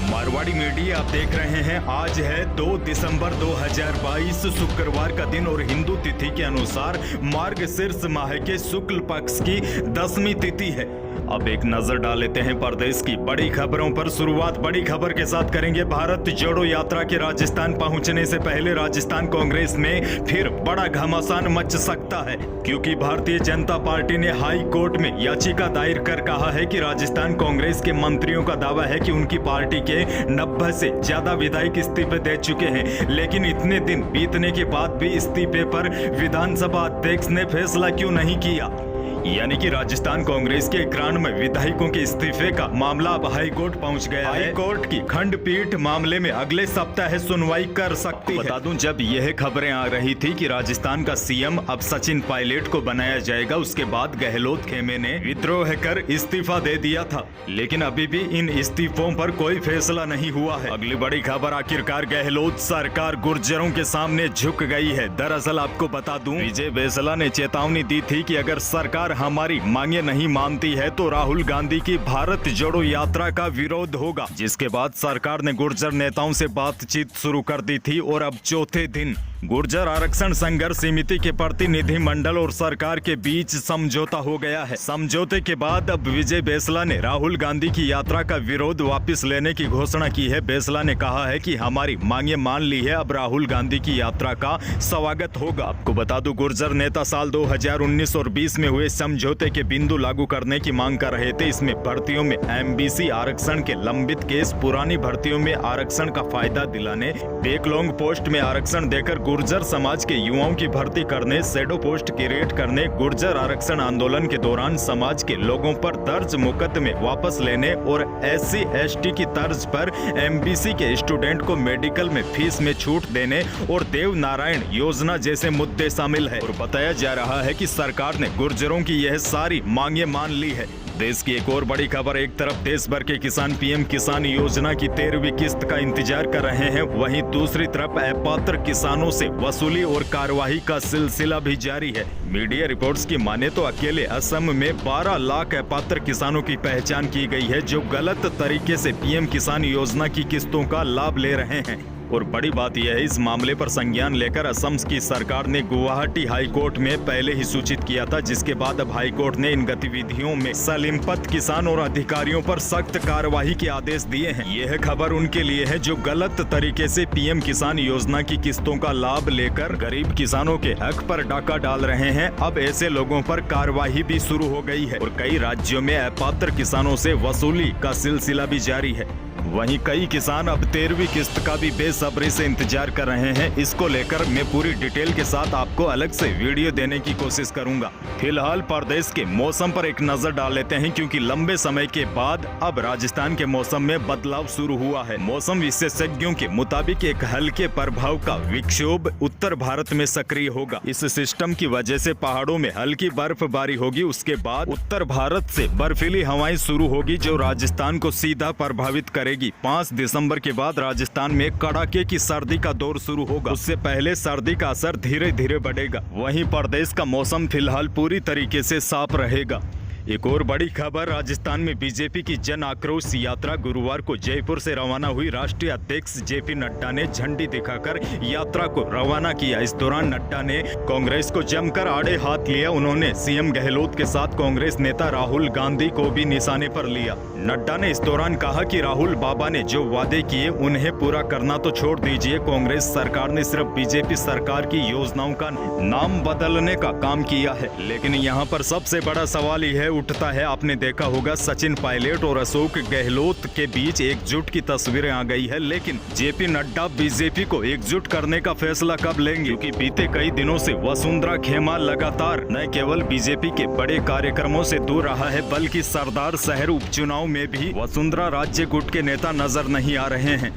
Marwari media आप देख रहे हैं। आज है 2 दिसंबर 2022 शुक्रवार का दिन और हिंदू तिथि के अनुसार मार्गशीर्ष माह के शुक्ल पक्ष की 10वीं तिथि है। अब एक नजर डाल लेते हैं प्रदेश की बड़ी खबरों पर। शुरुआत बड़ी खबर के साथ करेंगे। भारत जोड़ो यात्रा के राजस्थान पहुंचने से पहले राजस्थान कांग्रेस में फिर बड़ा घमासान मच सकता है, क्योंकि भारतीय जनता पार्टी ने हाई कोर्ट में याचिका दायर कर कहा है कि राजस्थान कांग्रेस के मंत्रियों का दावा है कि उनकी पार्टी के 90 से ज्यादा विधायक इस्तीफे दे चुके हैं, लेकिन इतने दिन बीतने के बाद भी इस्तीफे पर विधानसभा अध्यक्ष ने फैसला क्यों नहीं किया। यानी कि राजस्थान कांग्रेस के 91 विधायकों के इस्तीफे का मामला अब हाई कोर्ट पहुंच गया है। हाई कोर्ट की खंडपीठ मामले में अगले सप्ताह सुनवाई कर सकती है। बता दूं, जब यह खबरें आ रही थी कि राजस्थान का सीएम अब सचिन पायलट को बनाया जाएगा, उसके बाद गहलोत खेमे ने विद्रोह कर इस्तीफा दे दिया था, लेकिन अभी भी इन इस्तीफों पर कोई फैसला नहीं हुआ है। अगली बड़ी खबर, आखिरकार गहलोत सरकार गुर्जरों के सामने झुक गई है। दरअसल आपको बता दूं, विजय बेसला ने चेतावनी दी थी कि अगर सरकार हमारी मांगे नहीं मानती है तो राहुल गांधी की भारत जोड़ो यात्रा का विरोध होगा, जिसके बाद सरकार ने गुर्जर नेताओं से बातचीत शुरू कर दी थी और अब चौथे दिन गुर्जर आरक्षण संघर्ष समिति के प्रतिनिधि मंडल और सरकार के बीच समझौता हो गया है। समझौते के बाद अब विजय बेसला ने राहुल गांधी की यात्रा का विरोध वापस लेने की घोषणा की है। बेसला ने कहा है कि हमारी मांगे मान ली है, अब राहुल गांधी की यात्रा का स्वागत होगा। आपको बता दूं, गुर्जर नेता साल 2019 और 20 में हुए समझौते के बिंदु लागू करने की मांग कर रहे थे। इसमें भर्तियों में एमबीसी आरक्षण के लंबित केस, पुरानी भर्तियों में आरक्षण का फायदा दिलाने, बैकलॉग पोस्ट में आरक्षण देकर गुर्जर समाज के युवाओं की भर्ती करने, शैडो पोस्ट क्रिएट करने, गुर्जर आरक्षण आंदोलन के दौरान समाज के लोगों पर दर्ज मुकदमे वापस लेने और SC ST की तर्ज पर एमबीसी के स्टूडेंट को मेडिकल में फीस में छूट देने और देव नारायण योजना जैसे मुद्दे शामिल है। और बताया जा रहा है कि सरकार ने गुर्जरों की यह सारी मांगे मान ली है। देश की एक और बड़ी खबर, एक तरफ देश भर के किसान पीएम किसान योजना की 13वीं किस्त का इंतजार कर रहे हैं, वहीं दूसरी तरफ अपात्र किसानों से वसूली और कार्यवाही का सिलसिला भी जारी है। मीडिया रिपोर्ट्स की माने तो अकेले असम में 12 लाख अपात्र किसानों की पहचान की गई है, जो गलत तरीके से पीएम किसान योजना की किस्तों का लाभ ले रहे हैं। और बड़ी बात यह है, इस मामले पर संज्ञान लेकर असम की सरकार ने गुवाहाटी हाई कोर्ट में पहले ही सूचित किया था, जिसके बाद अब हाई कोर्ट ने इन गतिविधियों में संलिप्त किसान और अधिकारियों पर सख्त कार्रवाई के आदेश दिए हैं। यह खबर उनके लिए है जो गलत तरीके से पीएम किसान योजना की किस्तों का लाभ लेकर गरीब किसानों के हक पर डाका डाल रहे हैं। अब ऐसे लोगों पर कार्रवाई भी शुरू हो गई है और कई राज्यों में अपात्र किसानों से वसूली का सिलसिला भी जारी है। वहीं कई किसान अब 13वीं किस्त का भी बेसब्री से इंतजार कर रहे हैं। इसको लेकर मैं पूरी डिटेल के साथ आपको अलग से वीडियो देने की कोशिश करूंगा। फिलहाल प्रदेश के मौसम पर एक नजर डाल लेते हैं, क्योंकि लंबे समय के बाद अब राजस्थान के मौसम में बदलाव शुरू हुआ है। मौसम विशेषज्ञों के मुताबिक एक हल्के प्रभाव का विक्षोभ उत्तर भारत में सक्रिय होगा। इस सिस्टम की वजह से पहाड़ों में हल्की बर्फबारी होगी। उसके बाद उत्तर भारत से बर्फीली हवाएं शुरू होगी, जो राजस्थान को सीधा प्रभावित करेगी। 5 दिसंबर के बाद राजस्थान में कड़ाके की सर्दी का दौर शुरू होगा। उससे पहले सर्दी का असर धीरे धीरे बढ़ेगा। वहीं प्रदेश का मौसम फिलहाल पूरी तरीके से साफ रहेगा। एक और बड़ी खबर, राजस्थान में बीजेपी की जन आक्रोश यात्रा गुरुवार को जयपुर से रवाना हुई। राष्ट्रीय अध्यक्ष JP नड्डा ने झंडी दिखाकर यात्रा को रवाना किया। इस दौरान नड्डा ने कांग्रेस को जमकर आड़े हाथ लिया। उन्होंने सीएम गहलोत के साथ कांग्रेस नेता राहुल गांधी को भी निशाने पर लिया। नड्डा ने इस दौरान कहा कि राहुल बाबा ने जो वादे किए उन्हें पूरा करना तो छोड़ दीजिए, कांग्रेस सरकार ने सिर्फ बीजेपी सरकार की योजनाओं का नाम बदलने का काम किया है। लेकिन यहाँ पर सबसे बड़ा सवाल यह उठता है, आपने देखा होगा सचिन पायलट और अशोक गहलोत के बीच एकजुट की तस्वीरें आ गई है, लेकिन JP नड्डा बीजेपी को एकजुट करने का फैसला कब लेंगे? क्योंकि बीते कई दिनों से वसुंधरा खेमा लगातार न केवल बीजेपी के बड़े कार्यक्रमों से दूर रहा है, बल्कि सरदार शहर उपचुनाव में भी वसुंधरा राज्य गुट के नेता नजर नहीं आ रहे हैं।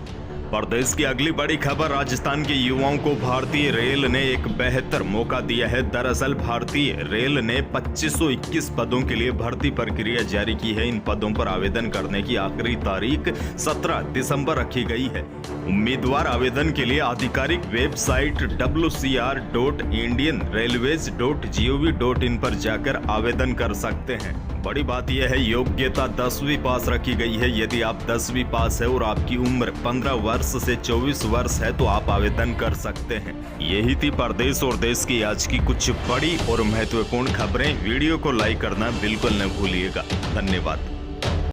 प्रदेश की अगली बड़ी खबर, राजस्थान के युवाओं को भारतीय रेल ने एक बेहतर मौका दिया है। दरअसल भारतीय रेल ने 2521 पदों के लिए भर्ती प्रक्रिया जारी की है। इन पदों पर आवेदन करने की आखिरी तारीख 17 दिसंबर रखी गई है। उम्मीदवार आवेदन के लिए आधिकारिक वेबसाइट wcr.indianrailways.gov.in पर जाकर आवेदन कर सकते हैं। बड़ी बात यह है, योग्यता 10वीं पास रखी गई है। यदि आप 10वीं पास है और आपकी उम्र 15 वर्ष से 24 वर्ष है तो आप आवेदन कर सकते हैं। यही थी प्रदेश और देश की आज की कुछ बड़ी और महत्वपूर्ण खबरें। वीडियो को लाइक करना बिल्कुल न भूलिएगा। धन्यवाद।